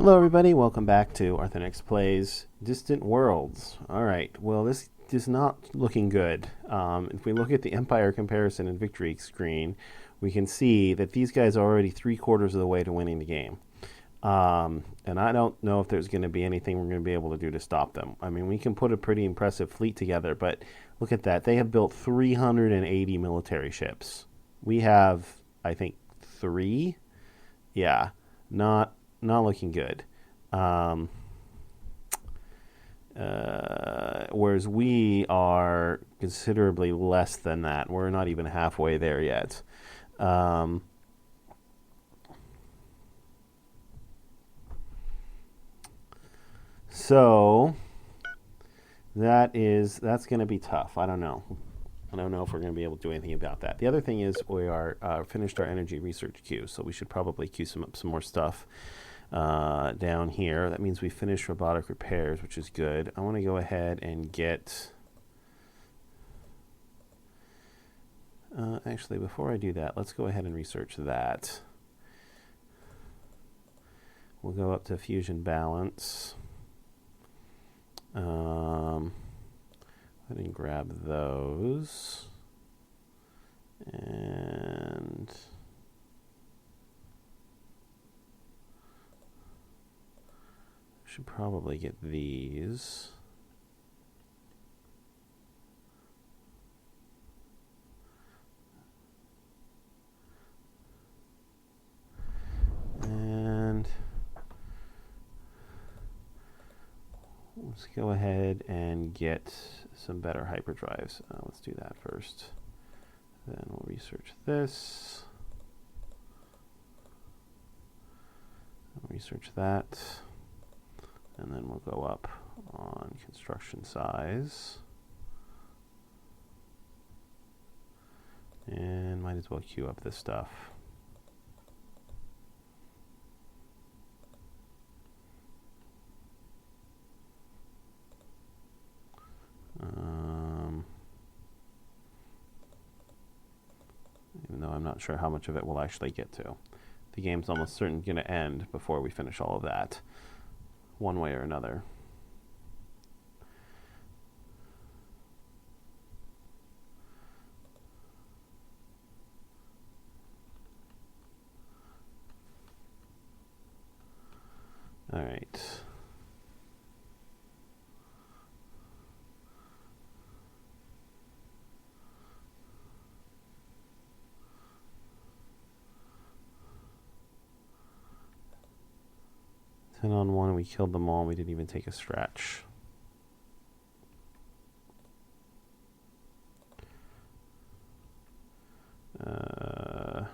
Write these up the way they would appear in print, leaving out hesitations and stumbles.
Hello, everybody. Welcome back to Arthenex Plays Distant Worlds. All right. Well, this is not looking good. If we look at the Empire comparison and victory screen, we can see that these guys are already 3/4 of the way to winning the game. And I don't know if there's going to be anything we're going to be able to do to stop them. I mean, we can put a pretty impressive fleet together, but look at that. They have built 380 military ships. We have, I think, 3. Yeah, not looking good. Whereas we are considerably less than that. We're not even halfway there yet. So that's going to be tough. I don't know. I don't know if we're going to be able to do anything about that. The other thing is we are finished our energy research queue, so we should probably queue some more stuff down here. That means we finished robotic repairs, which is good. I want to go ahead and get... actually, before I do that, let's go ahead and research that. We'll go up to fusion balance. Go ahead and grab those. And... should probably get these. And let's go ahead and get some better hyperdrives. Let's do that first. Then we'll research this. Research that. And then we'll go up on construction size. And might as well queue up this stuff. Even though I'm not sure how much of it we'll actually get to. The game's almost certainly going to end before we finish all of that, one way or another. All right. Ten on one, we killed them all. We didn't even take a stretch. But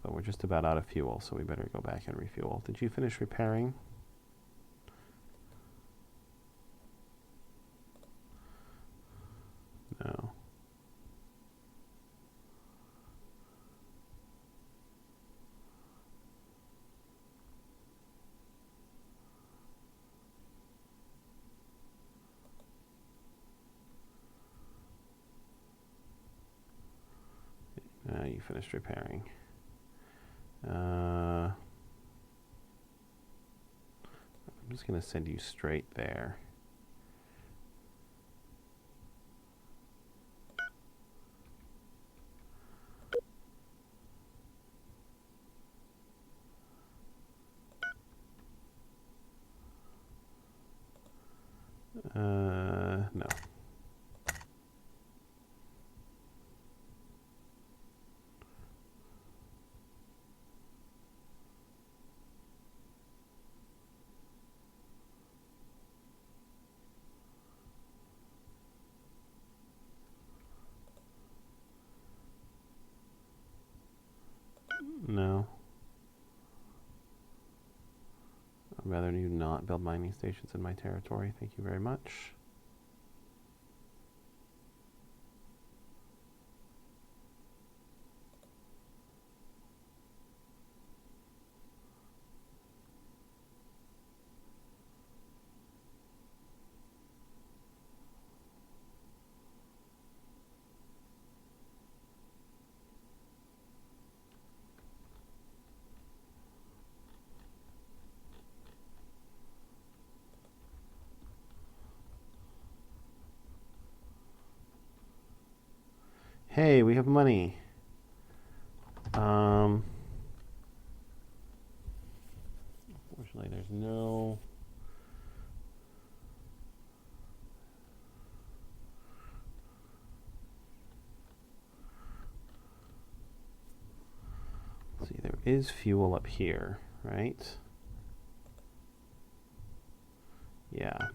we're just about out of fuel, so we better go back and refuel. Did you finish repairing? No. You finished repairing. I'm just going to send you straight there. No. No. I'd rather you not build mining stations in my territory. Thank you very much. Hey, we have money. Unfortunately, there's no... Let's see, there is fuel up here, right? Yeah.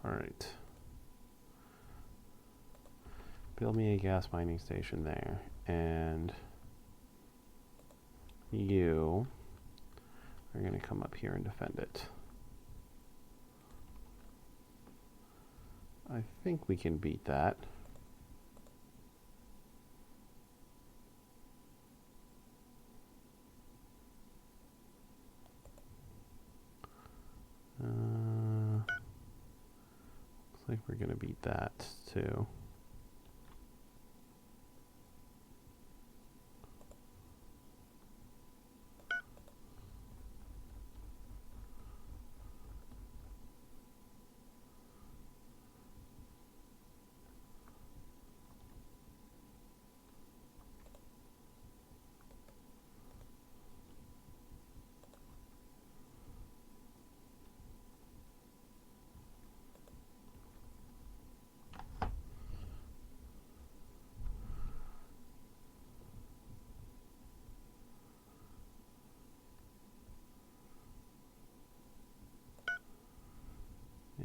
All right. Build me a gas mining station there, and you are going to come up here and defend it. I think we can beat that. Looks like we're going to beat that too.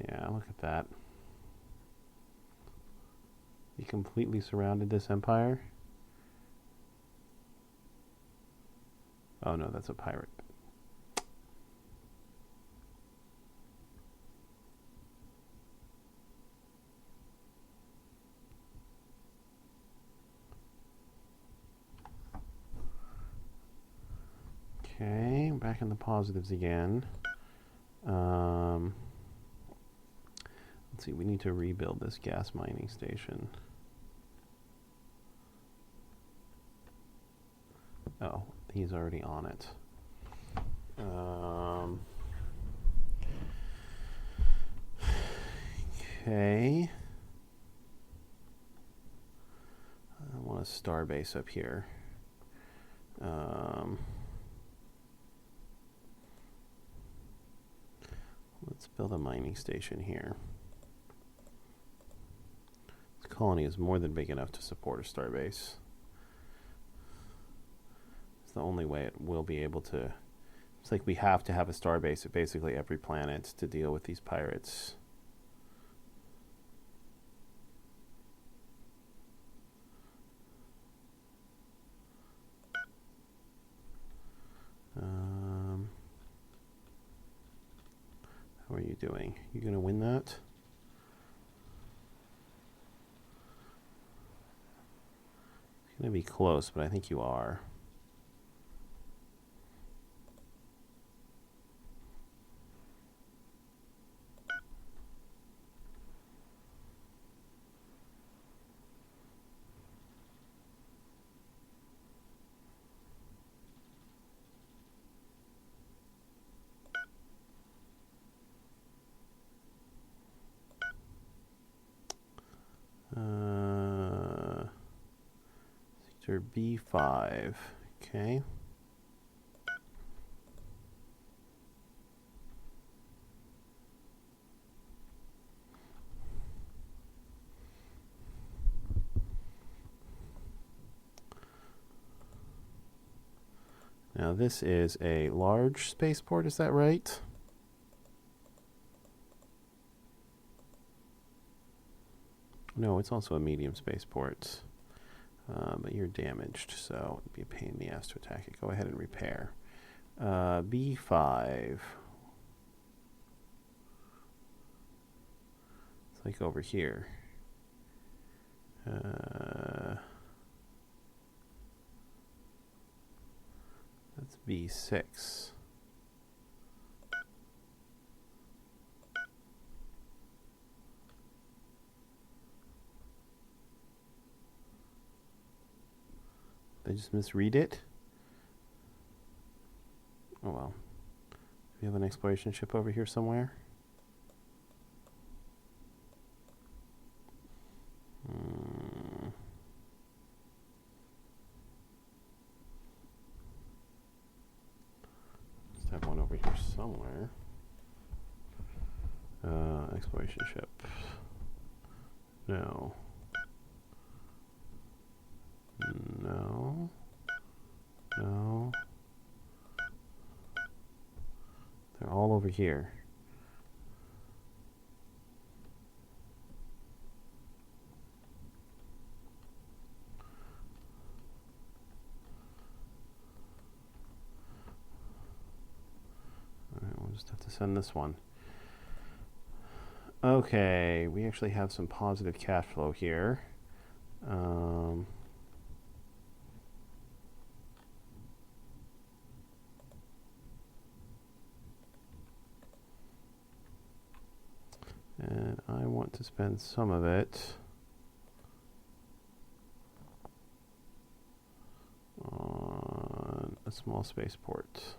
Yeah, look at that. He completely surrounded this empire. Oh no, that's a pirate. Okay, back in the positives again. Let's see, we need to rebuild this gas mining station. Oh, he's already on it. Okay. I want a star base up here. Let's build a mining station here. This colony is more than big enough to support a star base. It's the only way it will be able to. It's like we have to have a star base at basically every planet to deal with these pirates. How are you doing? You gonna win that? It's gonna be close, but I think you are. Sector B5. Okay. Now this is a large spaceport, is that right? No, it's also a medium spaceport. But you're damaged, so it'd be a pain in the ass to attack it. Go ahead and repair. B5. It's like over here. That's B6. Did I just misread it? Oh well. Do we have an exploration ship over here somewhere? one over here somewhere. Exploration ship. No. No. No. They're all over here. All right, we'll just have to send this one. Okay, we actually have some positive cash flow here. And I want to spend some of it on a small spaceport.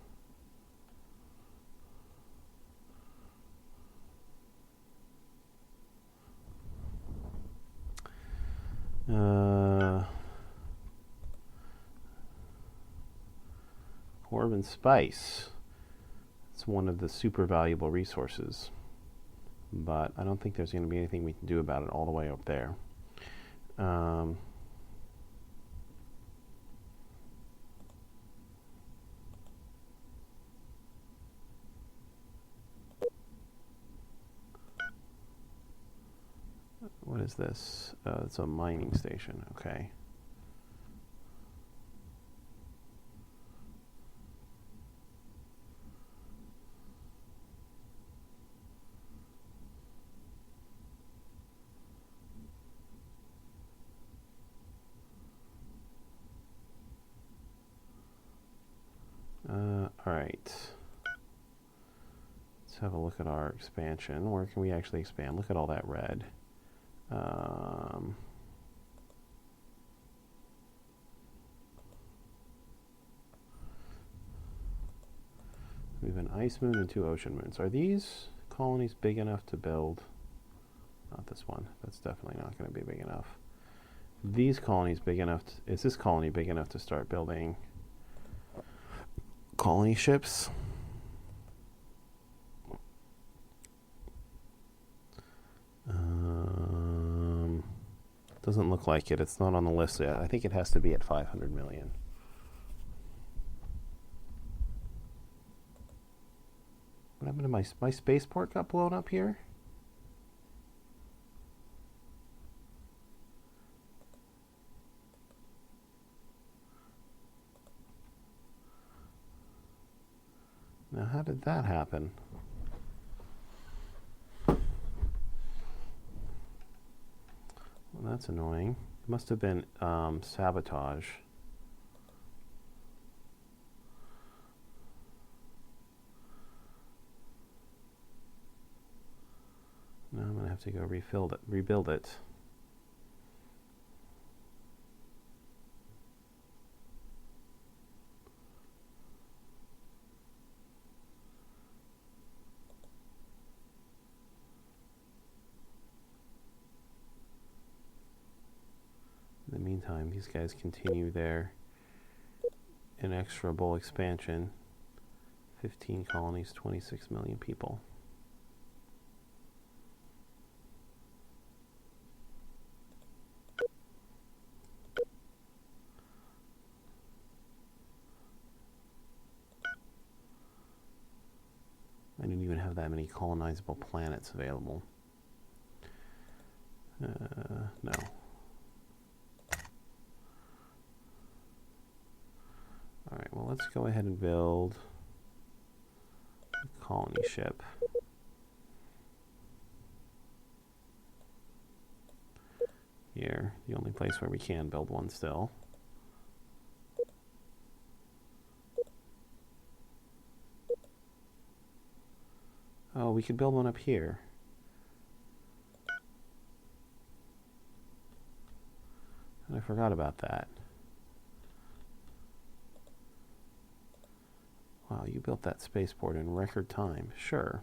Corbin Spice. It's one of the super valuable resources, but I don't think there's going to be anything we can do about it all the way up there. What is this? It's a mining station. Okay. All right. Let's have a look at our expansion. Where can we actually expand? Look at all that red. We have an ice moon and 2 ocean moons. Are these colonies big enough to build? Not this one. That's definitely not going to be big enough. These colonies big enough is this colony big enough to start building colony ships? Doesn't look like it. It's not on the list yet. I think it has to be at 500 million. What happened to my spaceport got blown up here? Now, how did that happen? Well, that's annoying. It must have been sabotage. Now I'm going to have to go rebuild it. In the meantime, these guys continue their inexorable expansion. 15 colonies, 26 million people. I didn't even have that many colonizable planets available. No. Alright, well, let's go ahead and build a colony ship. Here, the only place where we can build one still. Oh, we could build one up here. And I forgot about that. Wow, you built that spaceport in record time. Sure.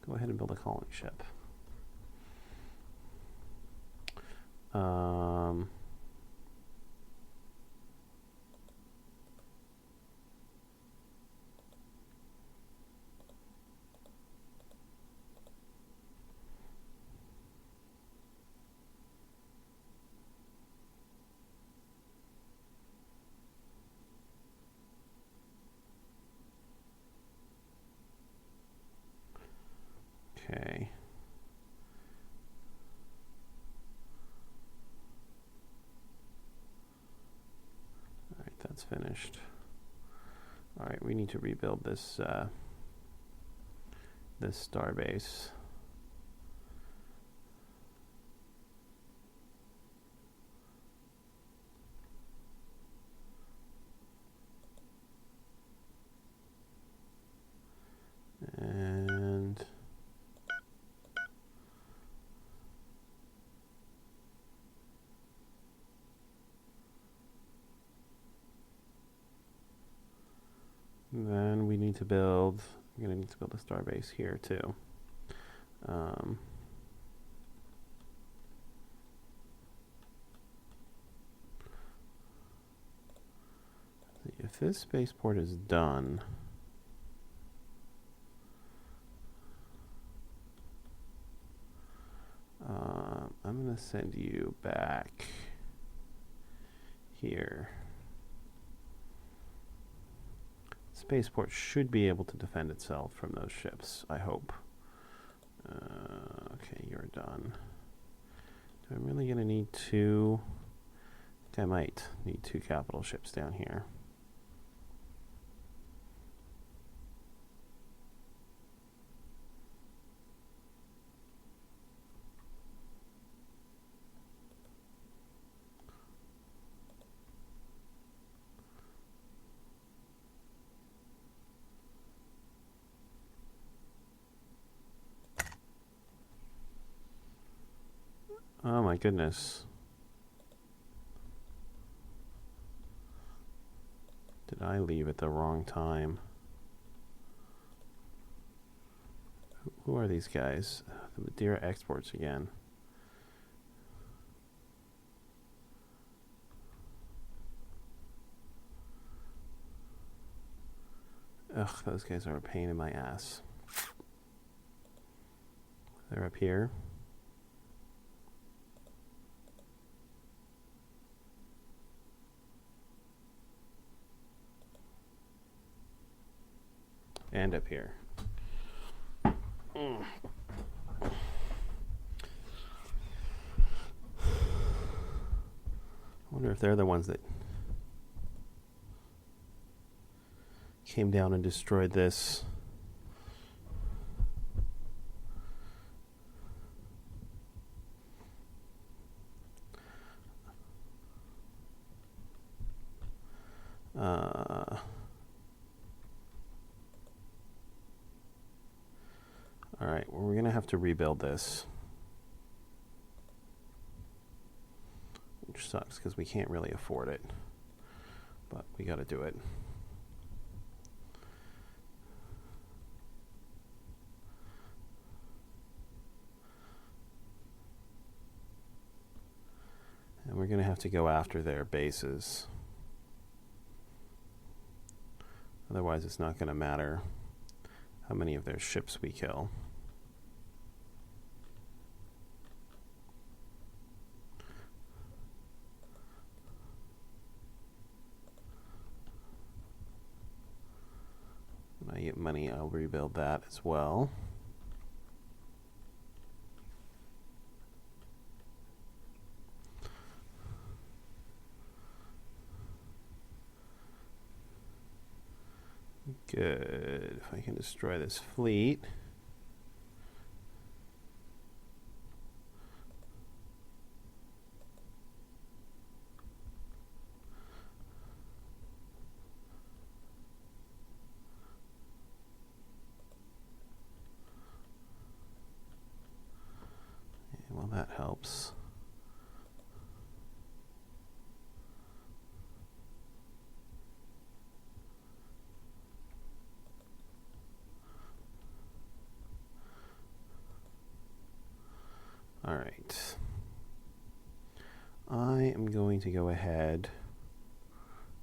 Go ahead and build a colony ship. Okay. All right, that's finished. All right, we need to rebuild this this star base. And then we need to build, we're going to need to build a star base here too. If this spaceport is done, I'm going to send you back here. Spaceport should be able to defend itself from those ships, I hope. Okay, you're done. Do I'm really going to need two? I think I might need two capital ships down here. Oh my goodness. Did I leave at the wrong time? Who are these guys? The Madeira exports again. Ugh, those guys are a pain in my ass. They're up here. And up here. I wonder if they're the ones that came down and destroyed this. All right, well, we're going to have to rebuild this. Which sucks because we can't really afford it. But we got to do it. And we're going to have to go after their bases. Otherwise, it's not going to matter how many of their ships we kill. When I get money, I'll rebuild that as well. Good. If I can destroy this fleet. Yeah, well, that helps. All right. I am going to go ahead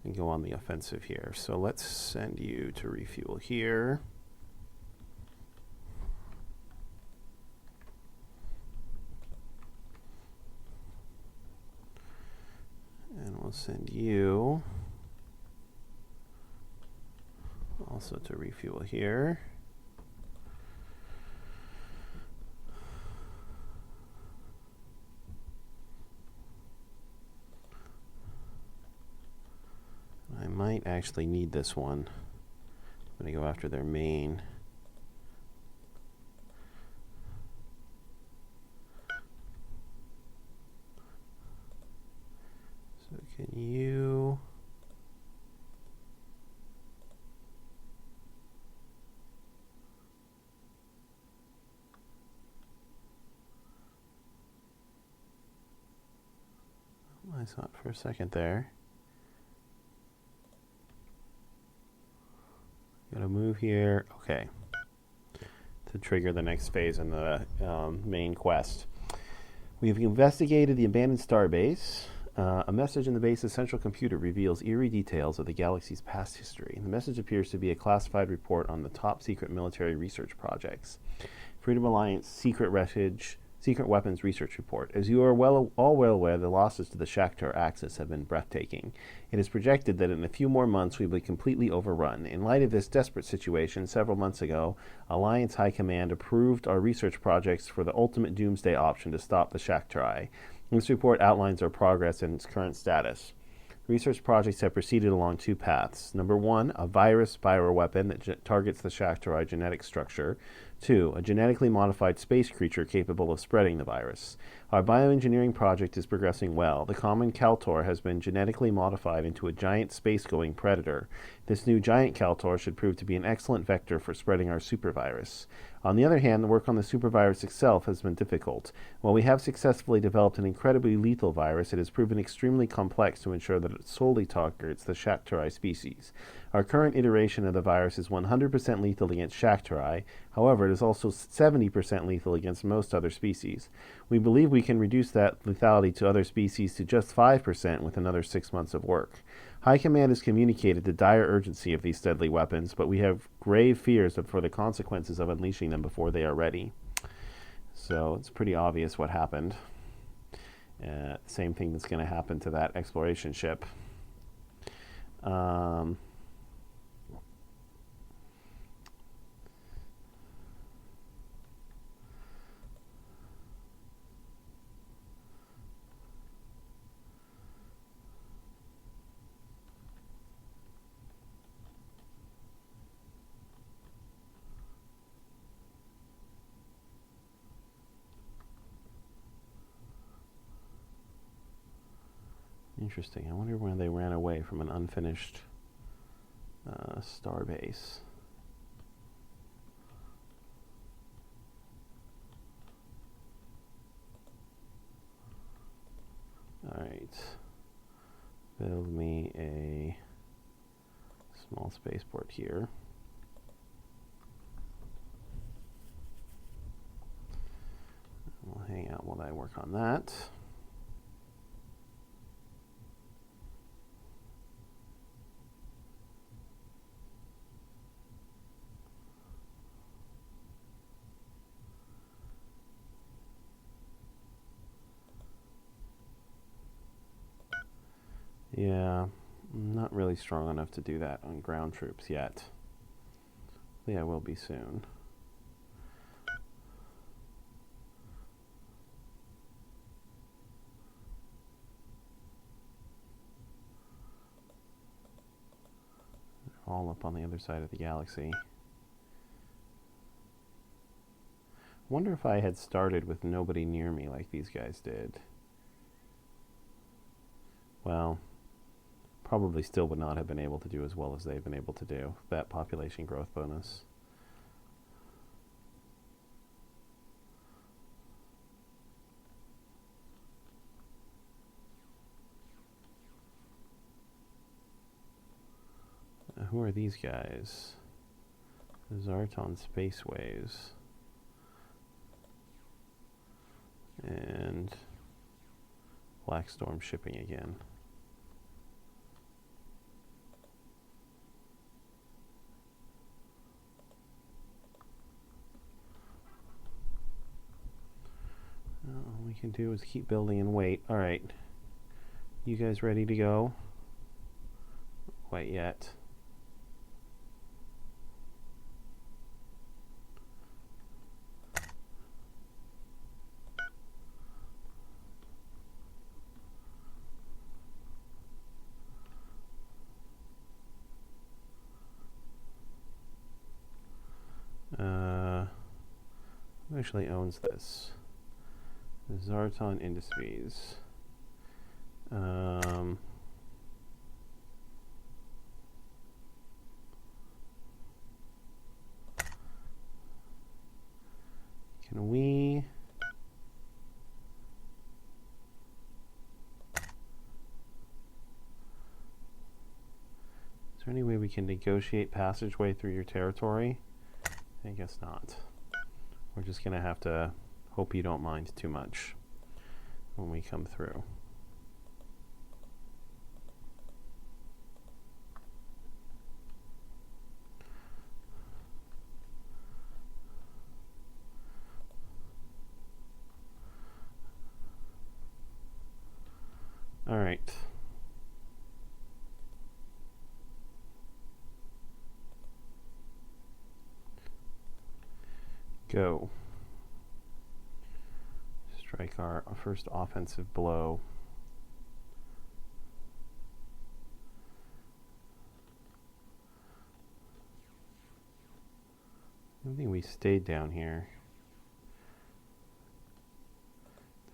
and go on the offensive here. So let's send you to refuel here. And we'll send you also to refuel here. might actually need this one. I'm going to go after their main. So can you... I saw it for a second there. Gotta move here. Okay. To trigger the next phase in the main quest. We've investigated the abandoned starbase. A message in the base's central computer reveals eerie details of the galaxy's past history. The message appears to be a classified report on the top secret military research projects. Freedom Alliance secret weapons research report. As you are all well aware, the losses to the Shakhtar Axis have been breathtaking. It is projected that in a few more months we will be completely overrun. In light of this desperate situation, several months ago, Alliance High Command approved our research projects for the ultimate doomsday option to stop the Shakhtar. This report outlines our progress and its current status. Research projects have proceeded along two paths. Number one, a virus spyro weapon that targets the Shakhtar genetic structure. 2. A genetically modified space creature capable of spreading the virus. Our bioengineering project is progressing well. The common Kaltor has been genetically modified into a giant space-going predator. This new giant Kaltor should prove to be an excellent vector for spreading our supervirus. On the other hand, the work on the supervirus itself has been difficult. While we have successfully developed an incredibly lethal virus, it has proven extremely complex to ensure that it solely targets the Shakhtar species. Our current iteration of the virus is 100% lethal against Shakhtar. However, it is also 70% lethal against most other species. We believe we can reduce that lethality to other species to just 5% with another 6 months of work. High Command has communicated the dire urgency of these deadly weapons, but we have grave fears for the consequences of unleashing them before they are ready. So it's pretty obvious what happened. Same thing that's going to happen to that exploration ship. Interesting. I wonder when they ran away from an unfinished starbase. All right. Build me a small spaceport here. We'll hang out while I work on that. Yeah, I'm not really strong enough to do that on ground troops yet. Yeah, I will be soon. They're all up on the other side of the galaxy. Wonder if I had started with nobody near me like these guys did. Well, probably still would not have been able to do as well as they've been able to do. That population growth bonus. Who are these guys? Zarton Spaceways. And Black Storm shipping again. All we can do is keep building and wait. All right. You guys ready to go? Not quite yet. Who actually owns this? Zarton Industries. Can we... Is there any way we can negotiate passageway through your territory? I guess not. We're just going to have to hope you don't mind too much when we come through. All right. Go. Strike our first offensive blow. I think we stayed down here.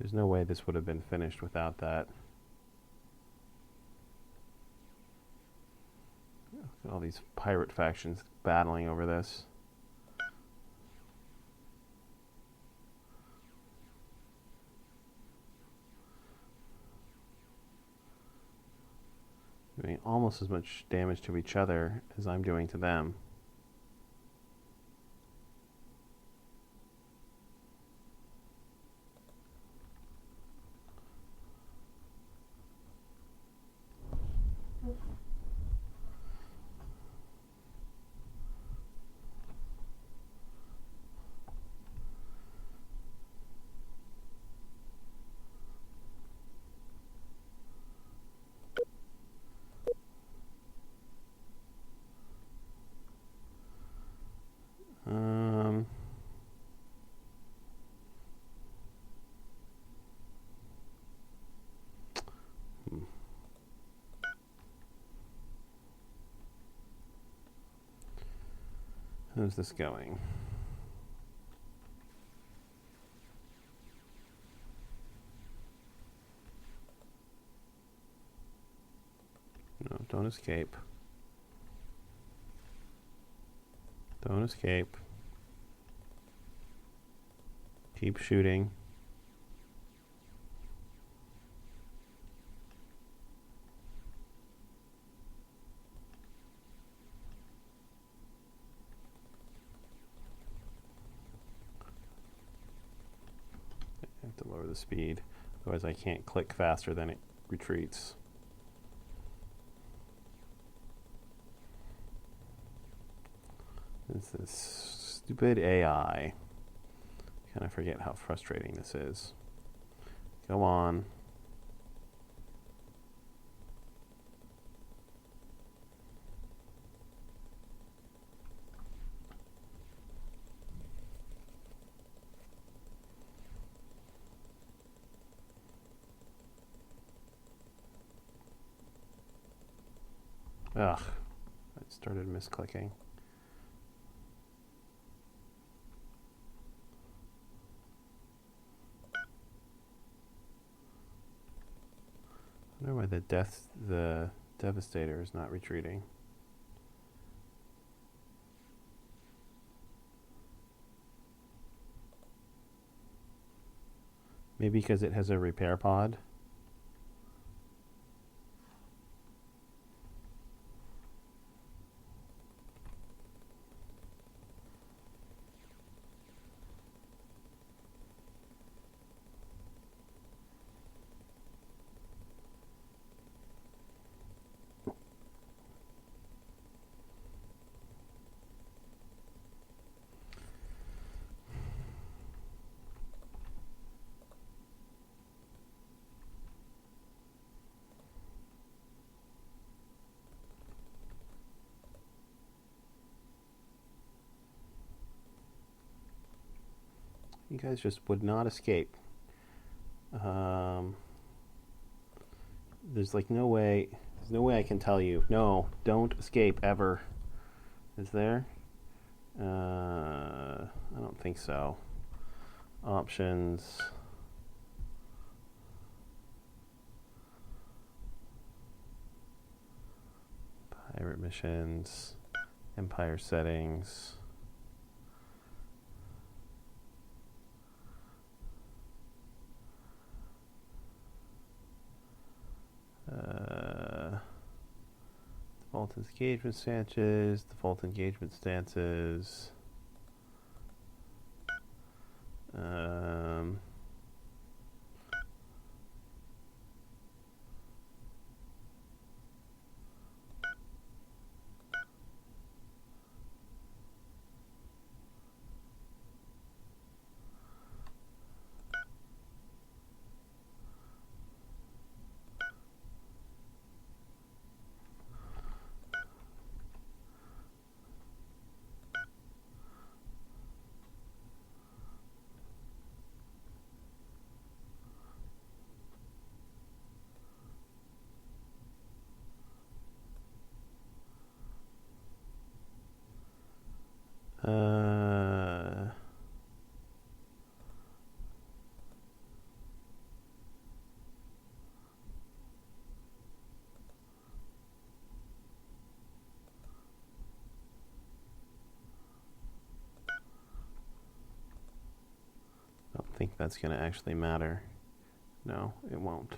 There's no way this would have been finished without that. All these pirate factions battling over this. Doing almost as much damage to each other as I'm doing to them. How's this going? No, don't escape. Don't escape. Keep shooting. I have to lower the speed, otherwise I can't click faster than it retreats. It's this stupid AI. Kind of forget how frustrating this is. Go on. Ugh, I started misclicking. I wonder why the Devastator is not retreating. Maybe because it has a repair pod. You guys just would not escape. There's like no way. There's no way I can tell you. No, don't escape ever. Is there? I don't think so. options, pirate missions, empire settings. Default engagement stances, default engagement stances. I don't think that's going to actually matter. No, it won't.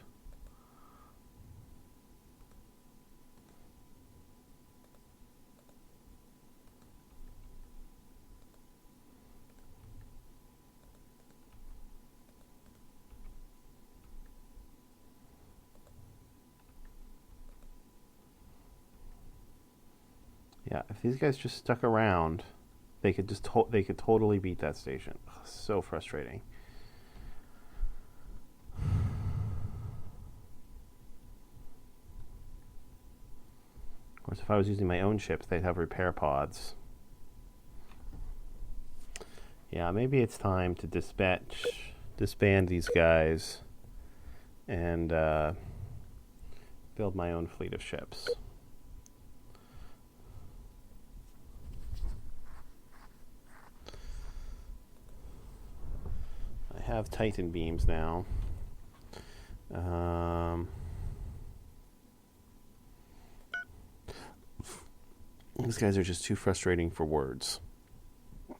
Yeah, if these guys just stuck around, they could just they could totally beat that station. Ugh, so frustrating. Of course, if I was using my own ships, they'd have repair pods. Yeah, maybe it's time to disband these guys and build my own fleet of ships. I have Titan beams now. These guys are just too frustrating for words. In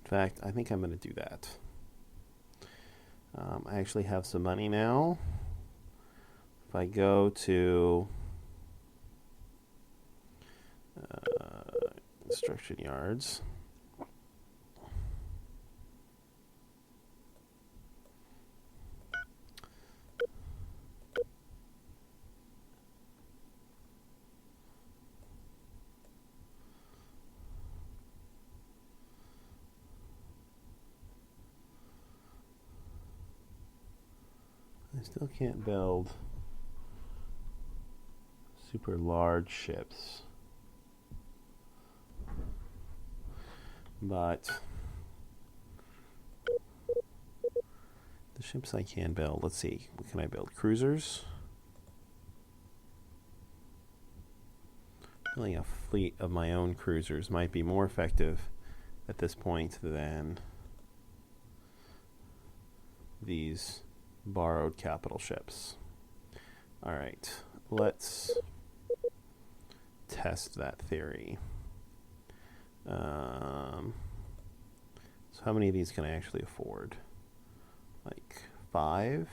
fact, I think I'm going to do that. I actually have some money now. If I go to construction yards, I still can't build super large ships, but the ships I can build, let's see, what can I build? Cruisers? Building a fleet of my own cruisers might be more effective at this point than these borrowed capital ships. All right, let's test that theory. So how many of these can I actually afford? Like 5?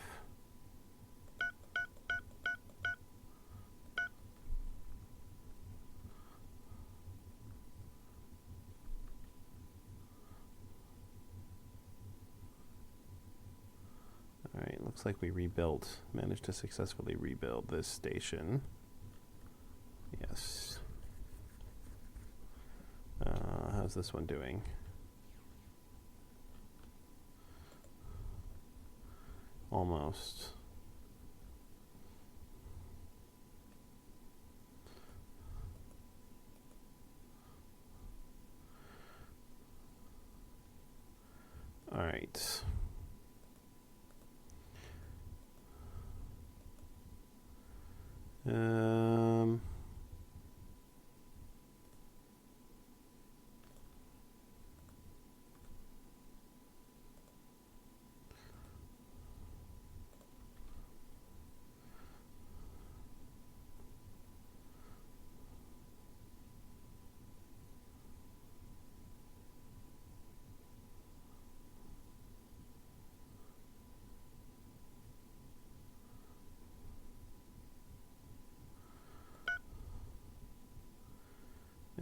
Alright, looks like we managed to successfully rebuild this station. Yes. How's this one doing? Almost. All right.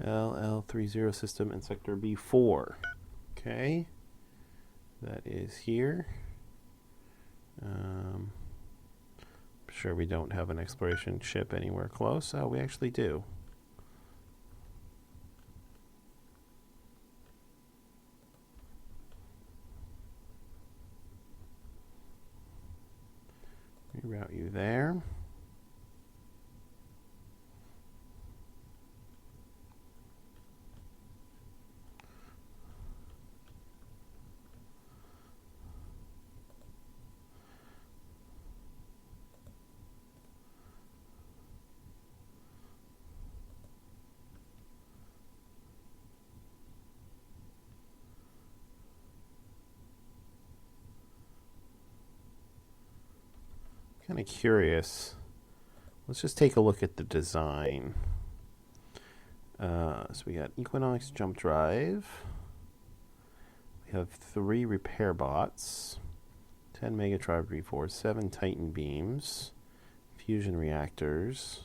LL30 system in sector B4. Okay, that is here. I'm sure we don't have an exploration ship anywhere close. Oh, we actually do. Reroute you there. Kind of curious. Let's just take a look at the design. So we got Equinox jump drive. We have 3 repair bots, 10 Mega Drive Reforce, 7 Titan beams, fusion reactors,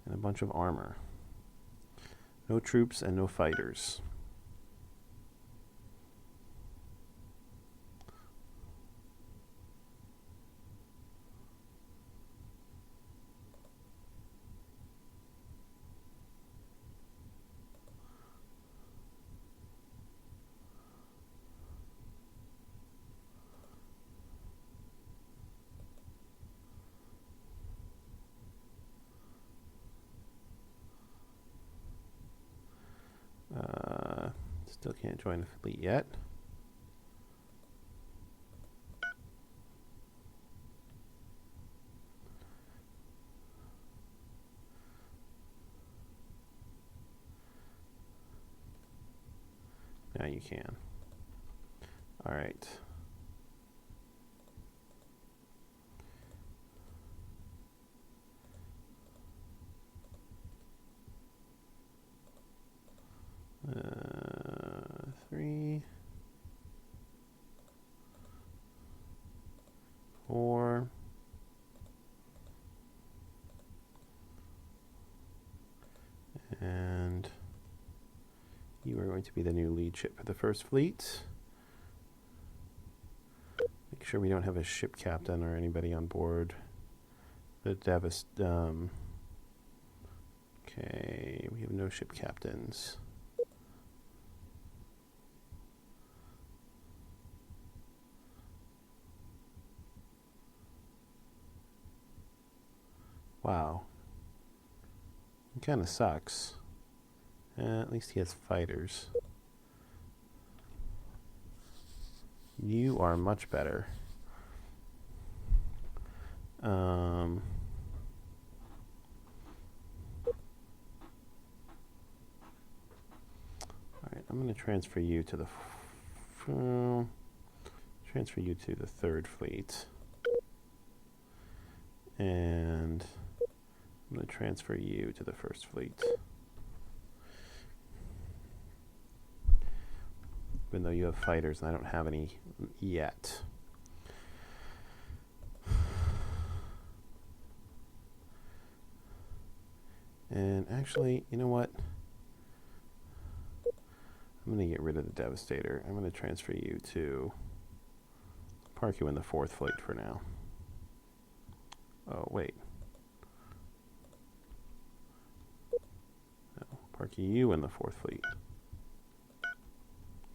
and a bunch of armor. No troops and no fighters. Still can't join the fleet yet. Now you can. All right. Three, 4, and you are going to be the new lead ship for the first fleet. Make sure we don't have a ship captain or anybody on board. The okay, we have no ship captains. Wow. It kind of sucks. At least he has fighters. You are much better. Alright, I'm going to transfer you to the third fleet. And I'm going to transfer you to the first fleet. Even though you have fighters and I don't have any yet. And actually, you know what? I'm going to get rid of the Devastator. I'm going to transfer you to... park you in the 4th fleet for now. Oh, wait. No, park you in the 4th fleet.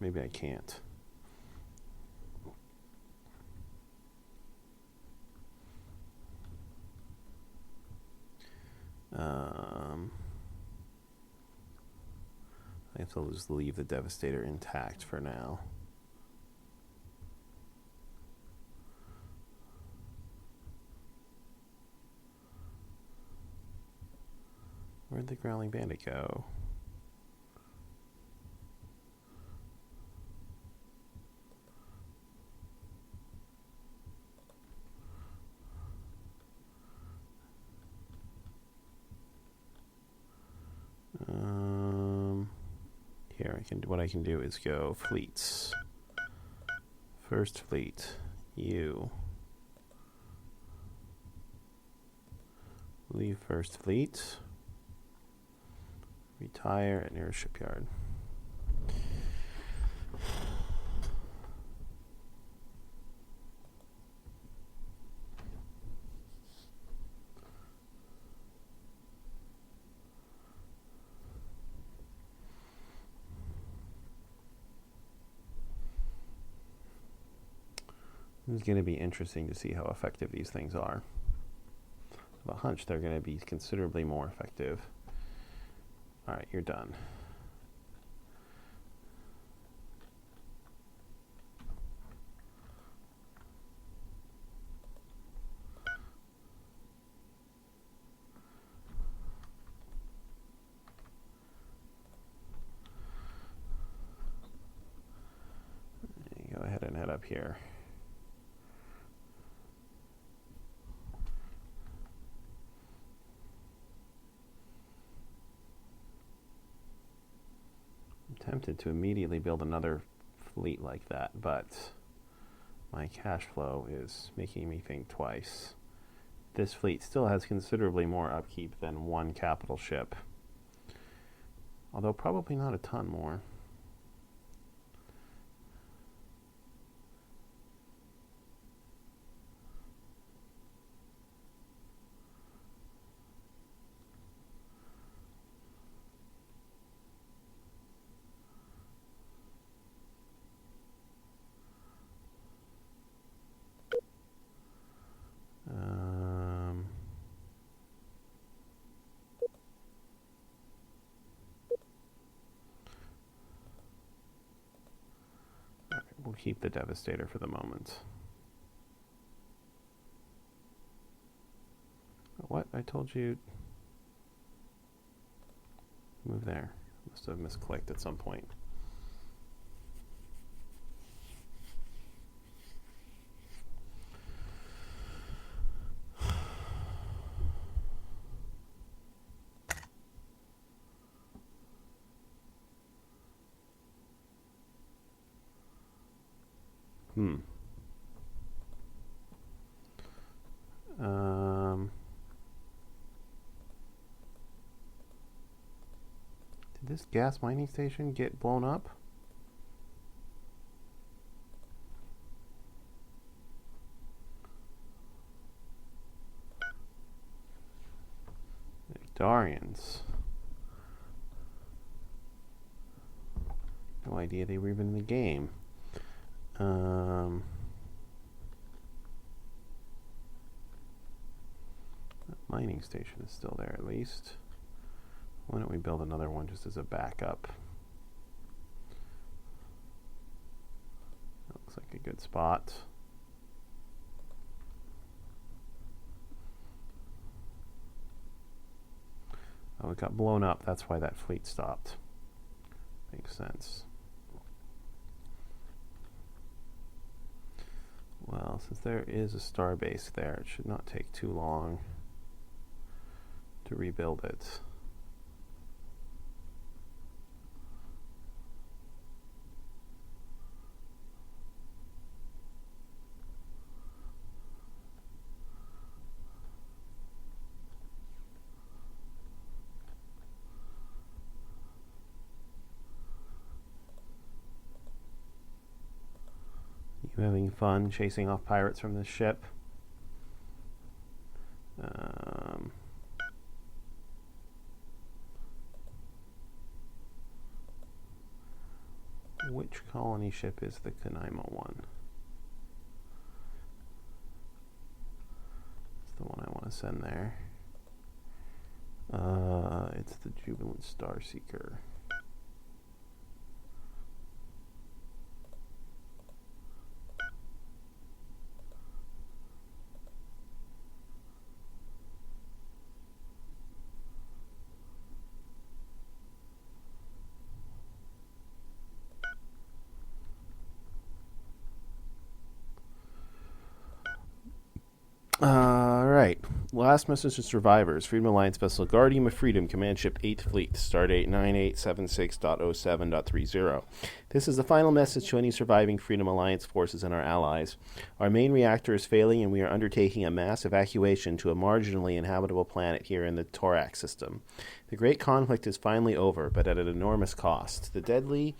Maybe I can't. I have to just leave the Devastator intact for now. Where'd the Growling Bandit go? Here, what I can do is go fleets. First fleet, you. Leave first fleet. Retire at nearest shipyard. It's going to be interesting to see how effective these things are. I have a hunch they're going to be considerably more effective. All right, you're done. Go ahead and head up here. Tempted to immediately build another fleet like that, but my cash flow is making me think twice. This fleet still has considerably more upkeep than one capital ship, although probably not a ton more. We'll keep the Devastator for the moment. What? I told you. Move there. Must have misclicked at some point. Did this gas mining station get blown up? Victorians. No idea they were even in the game. Mining station is still there at least. Why don't we build another one just as a backup? That looks like a good spot. Oh, it got blown up. That's why that fleet stopped. Makes sense. Well, since there is a star base there, it should not take too long to rebuild it. You having fun chasing off pirates from this ship? Which colony ship is the Canaima one? It's the one I want to send there. It's the Jubilant Starseeker. Right. last message to survivors. Freedom Alliance vessel Guardian of Freedom, Command Ship 8th Fleet, Stardate 9876.07.30. This is the final message to any surviving Freedom Alliance forces and our allies. Our main reactor is failing, and we are undertaking a mass evacuation to a marginally inhabitable planet here in the Thorax system. The great conflict is finally over, but at an enormous cost. The deadly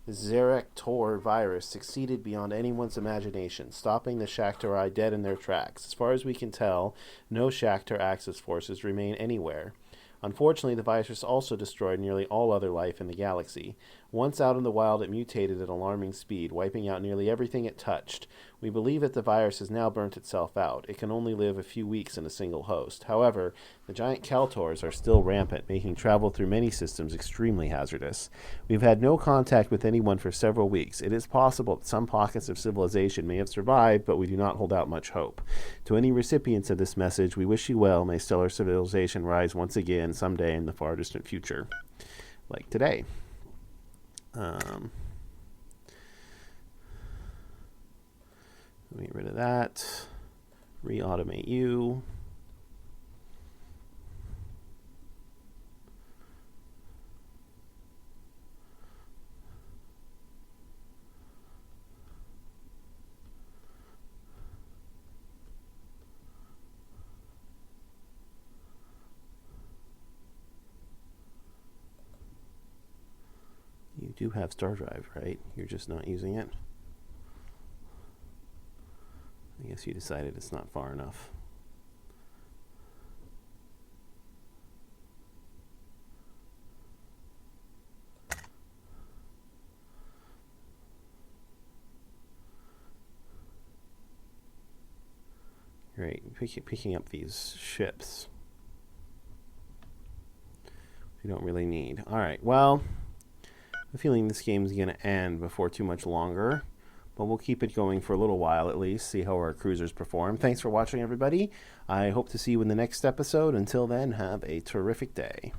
Xerector virus succeeded beyond anyone's imagination, stopping the Shaktarai dead in their tracks. As far as we can tell, no Shaktar Axis forces remain anywhere. Unfortunately, the virus also destroyed nearly all other life in the galaxy. Once out in the wild, it mutated at alarming speed, wiping out nearly everything it touched. We believe that the virus has now burnt itself out. It can only live a few weeks in a single host. However, the giant Keltors are still rampant, making travel through many systems extremely hazardous. We've had no contact with anyone for several weeks. It is possible that some pockets of civilization may have survived, but we do not hold out much hope. To any recipients of this message, we wish you well. May stellar civilization rise once again someday in the far distant future. Like today. Let me get rid of that. Re-automate you. You do have Star Drive, right? You're just not using it. I guess you decided it's not far enough. Great, picking up these ships you don't really need. All right, well, I'm feeling this game's going to end before too much longer, but we'll keep it going for a little while at least, see how our cruisers perform. Thanks for watching, everybody. I hope to see you in the next episode. Until then, have a terrific day.